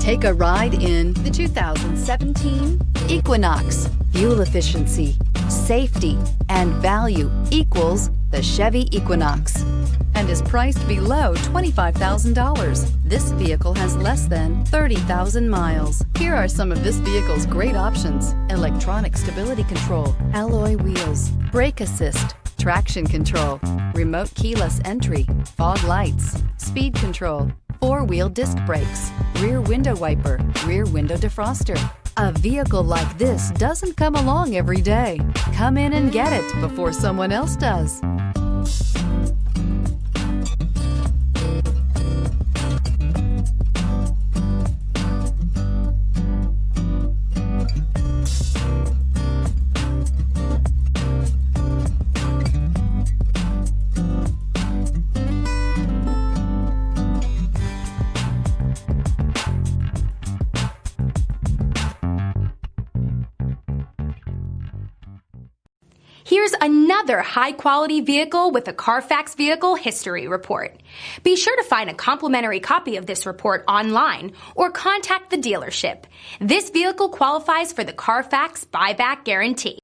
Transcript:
Take a ride in the 2017 Equinox. Fuel efficiency, safety, and value equals the Chevy Equinox and is priced below $25,000. This vehicle has less than 30,000 miles. Here are some of this vehicle's great options: electronic stability control, alloy wheels, brake assist, traction control, remote keyless entry, fog lights, speed control, four-wheel disc brakes, rear window wiper, rear window defroster. A vehicle like this doesn't come along every day. Come in and get it before someone else does. Here's another high-quality vehicle with a Carfax Vehicle History Report. Be sure to find a complimentary copy of this report online or contact the dealership. This vehicle qualifies for the Carfax Buyback Guarantee.